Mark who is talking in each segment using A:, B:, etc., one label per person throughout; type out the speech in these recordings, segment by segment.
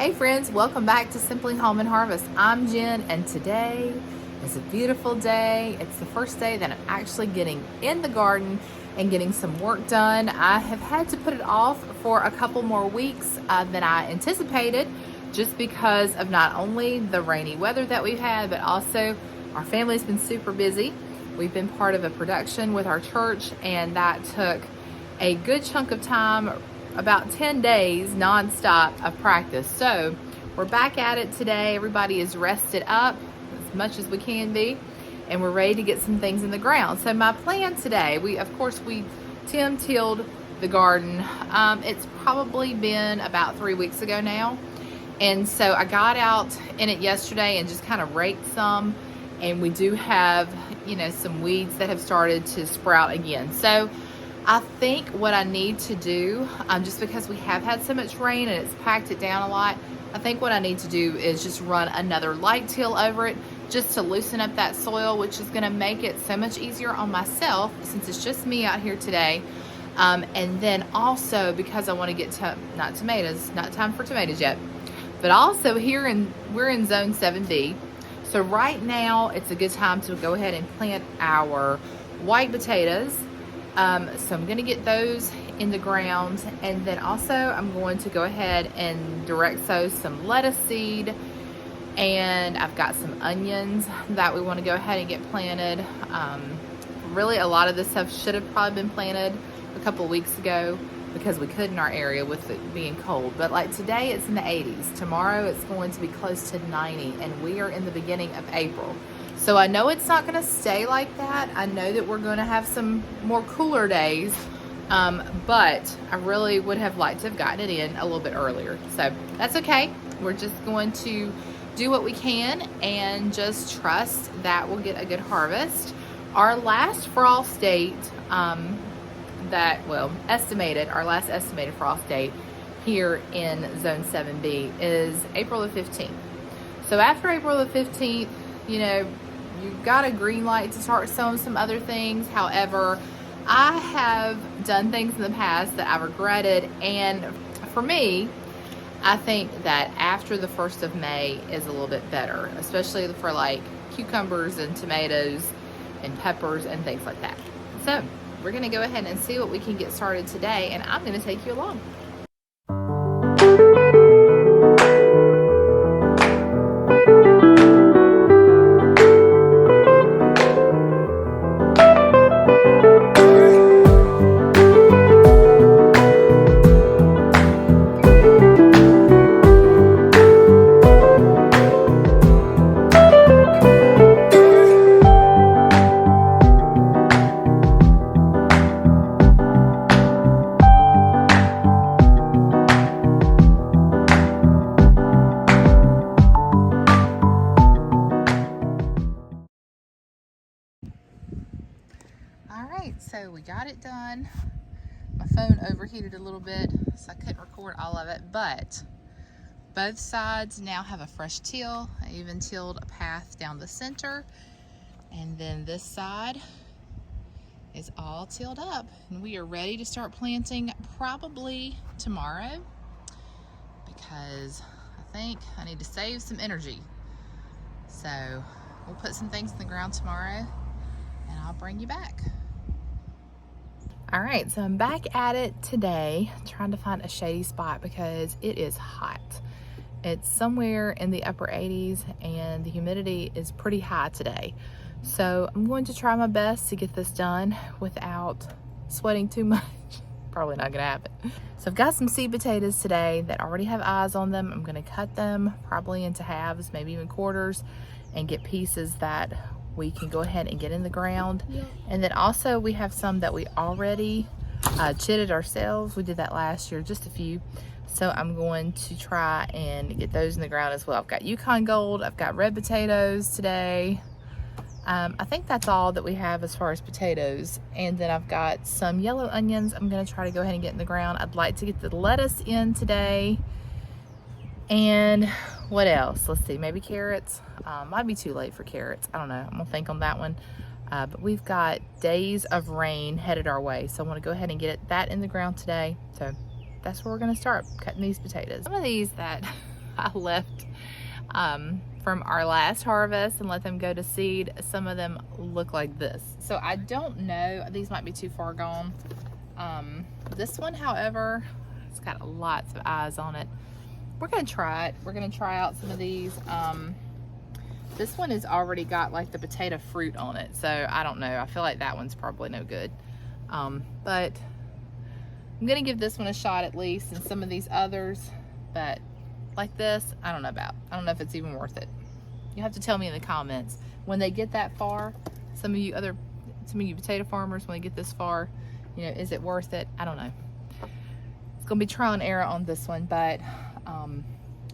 A: Hey friends, welcome back to Simply Home and Harvest. I'm Jen, and today is a beautiful day. It's the first day that I'm actually getting in the garden and getting some work done. I have had to put it off for a couple more weeks than I anticipated, just because of not only the rainy weather that we've had, but also our family's been super busy. We've been part of a production with our church, and that took a good chunk of time, about 10 days nonstop of practice. So we're back at it today. Everybody is rested up as much as we can be, and we're ready to get some things in the ground. So my plan today, Tim tilled the garden. It's probably been about 3 weeks ago now. And so I got out in it yesterday and just kind of raked some. And we do have, some weeds that have started to sprout again. So I think what I need to do, just because we have had so much rain and it's packed it down a lot, I think what I need to do is just run another light till over it just to loosen up that soil, which is gonna make it so much easier on myself since it's just me out here today. And then also because I wanna get to, not time for tomatoes yet, but also we're in zone 7B. So right now it's a good time to go ahead and plant our white potatoes. So I'm going to get those in the ground, and then also I'm going to go ahead and direct sow some lettuce seed, and I've got some onions that we want to go ahead and get planted. Really a lot of this stuff should have probably been planted a couple of weeks ago because we could in our area with it being cold, but like today it's in the 80s. Tomorrow it's going to be close to 90, and we are in the beginning of April. So I know it's not going to stay like that. I know that we're going to have some more cooler days, but I really would have liked to have gotten it in a little bit earlier. So that's okay. We're just going to do what we can and just trust that we'll get a good harvest. Our last frost date, our last estimated frost date here in Zone 7B is April the 15th. So after April the 15th, you've got a green light to start sowing some other things. However, I have done things in the past that I regretted, and for me, I think that after the 1st of May is a little bit better, especially for like cucumbers and tomatoes and peppers and things like that. So we're gonna go ahead and see what we can get started today, and I'm gonna take you along. So we got it done. My phone overheated a little bit, so I couldn't record all of it, but both sides now have a fresh till. I even tilled a path down the center, and then this side is all tilled up, and we are ready to start planting probably tomorrow because I think I need to save some energy. So we'll put some things in the ground tomorrow, and I'll bring you back. All right, so I'm back at it today, trying to find a shady spot because it is hot. It's somewhere in the upper 80s and the humidity is pretty high today. So I'm going to try my best to get this done without sweating too much. Probably not gonna happen. So I've got some seed potatoes today that already have eyes on them. I'm gonna cut them probably into halves, maybe even quarters, and get pieces that we can go ahead and get in the ground. Yeah. And then also we have some that we already chitted ourselves. We did that last year, just a few. So I'm going to try and get those in the ground as well. I've got Yukon Gold, I've got red potatoes today. I think that's all that we have as far as potatoes. And then I've got some yellow onions I'm gonna try to go ahead and get in the ground. I'd like to get the lettuce in today. And what else? Let's see, maybe carrots. Might be too late for carrots. I don't know. I'm gonna think on that one. But we've got days of rain headed our way, so I want to go ahead and get that in the ground today. So that's where we're gonna start cutting these potatoes. Some of these that I left from our last harvest and let them go to seed. Some of them look like this. So I don't know, these might be too far gone. This one, however, it's got lots of eyes on it. We're gonna try it. We're gonna try out some of these. This one has already got like the potato fruit on it, so I don't know. I feel like that one's probably no good. But I'm gonna give this one a shot at least, and some of these others, but like this, I don't know about. I don't know if it's even worth it. You have to tell me in the comments. When they get that far, some of you potato farmers, when they get this far, you know, is it worth it? I don't know. It's gonna be trial and error on this one, but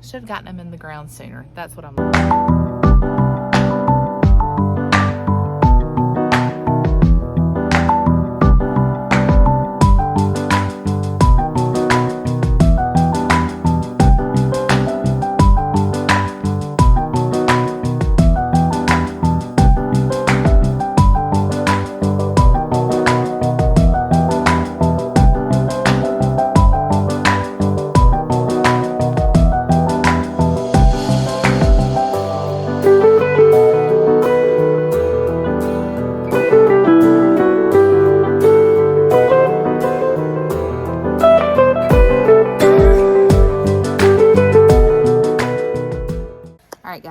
A: should have gotten them in the ground sooner. That's what I'm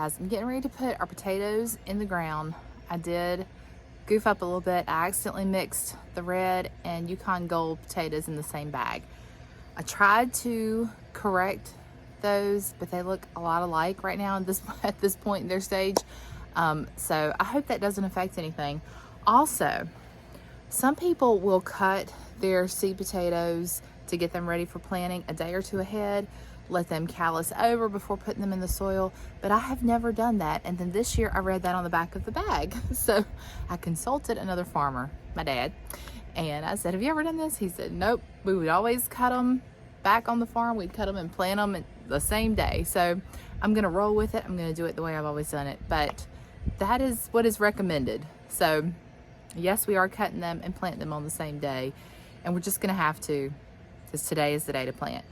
A: guys, I'm getting ready to put our potatoes in the ground. I did goof up a little bit. I accidentally mixed the red and Yukon Gold potatoes in the same bag. I tried to correct those, but they look a lot alike right now at this point in their stage. So I hope that doesn't affect anything. Also, some people will cut their seed potatoes to get them ready for planting a day or two ahead, let them callus over before putting them in the soil, but I have never done that. And then this year I read that on the back of the bag. So I consulted another farmer, my dad, and I said, have you ever done this? He said, nope, we would always cut them back on the farm. We'd cut them and plant them the same day. So I'm gonna roll with it. I'm gonna do it the way I've always done it, but that is what is recommended. So yes, we are cutting them and planting them on the same day, and we're just gonna have to, because today is the day to plant.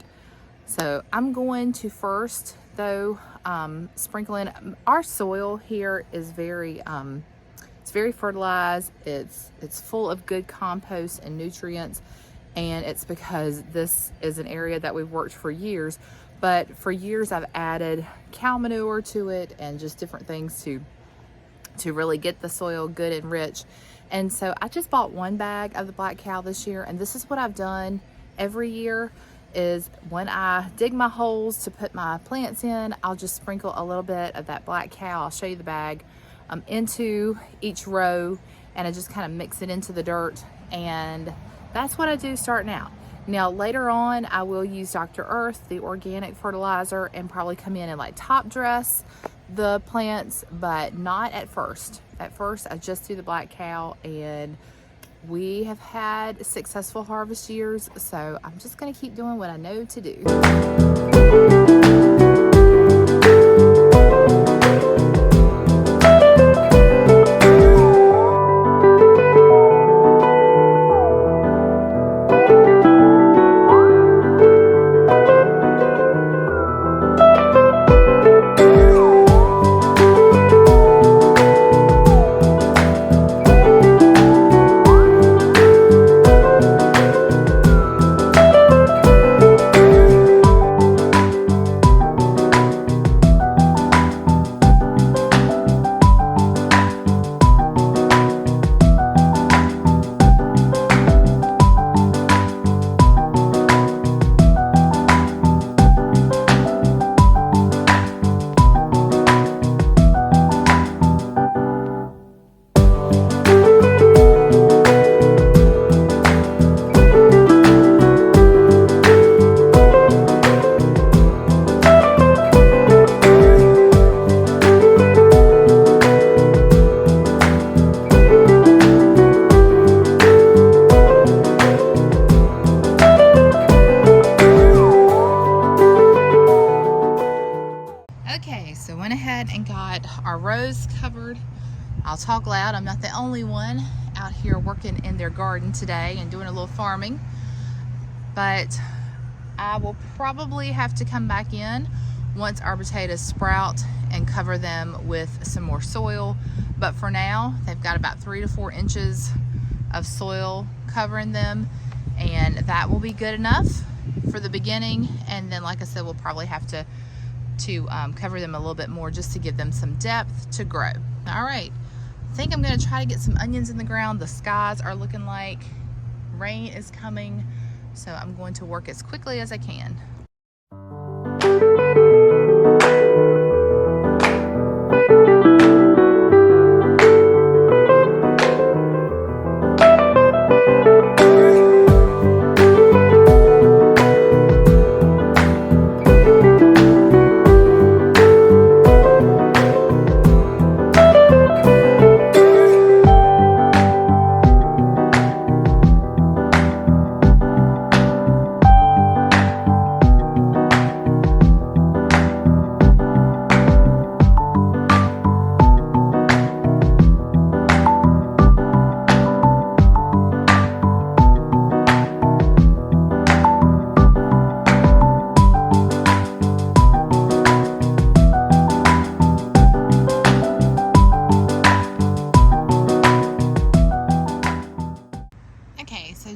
A: So I'm going to first, though, sprinkle in. Our soil here is very, it's very fertilized. It's full of good compost and nutrients, and it's because this is an area that we've worked for years. But for years, I've added cow manure to it and just different things to really get the soil good and rich. And so I just bought one bag of the Black Cow this year, and this is what I've done every year. Is when I dig my holes to put my plants in, I'll just sprinkle a little bit of that Black Cow, I'll show you the bag, into each row, and I just kind of mix it into the dirt, and that's what I do starting out. Now later on, I will use Dr. Earth, the organic fertilizer, and probably come in and like top dress the plants, but not at first. At first, I just do the Black Cow, and we have had successful harvest years, so I'm just gonna keep doing what I know to do. And got our rows covered. I'll talk loud. I'm not the only one out here working in their garden today and doing a little farming, but I will probably have to come back in once our potatoes sprout and cover them with some more soil. But for now, they've got about 3 to 4 inches of soil covering them, and that will be good enough for the beginning. And then, like I said, we'll probably have to cover them a little bit more just to give them some depth to grow. All right, I think I'm gonna try to get some onions in the ground. The skies are looking like rain is coming, so I'm going to work as quickly as I can.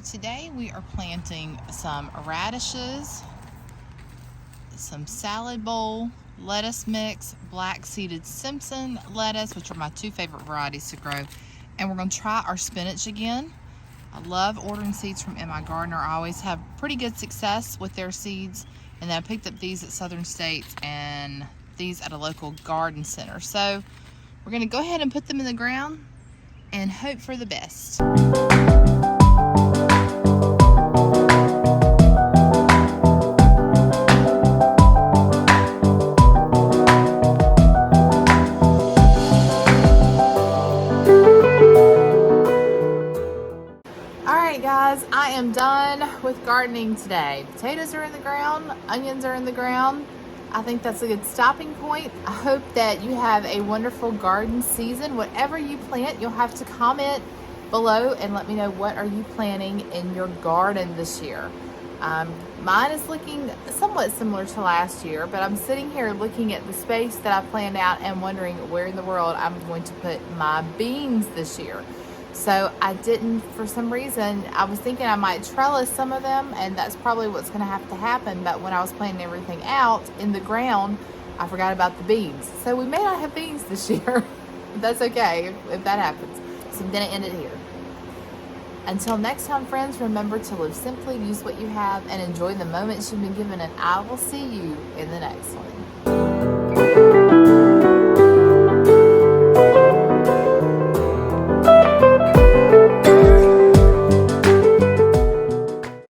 A: Today we are planting some radishes, some salad bowl, lettuce mix, black seeded Simpson lettuce, which are my 2 favorite varieties to grow. And we're going to try our spinach again. I love ordering seeds from M.I. Gardener. I always have pretty good success with their seeds. And then I picked up these at Southern States and these at a local garden center. So we're going to go ahead and put them in the ground and hope for the best. Guys, I am done with gardening today. Potatoes are in the ground, onions are in the ground. I think that's a good stopping point. I hope that you have a wonderful garden season. Whatever you plant, you'll have to comment below and let me know what are you planting in your garden this year. Mine is looking somewhat similar to last year, but I'm sitting here looking at the space that I planned out and wondering where in the world I'm going to put my beans this year. So I didn't, for some reason, I was thinking I might trellis some of them, and that's probably what's going to have to happen. But when I was planning everything out in the ground, I forgot about the beans. So we may not have beans this year. That's okay if that happens. So I'm going to end it here. Until next time, friends, remember to live simply, use what you have, and enjoy the moments you've been given, and I will see you in the next one.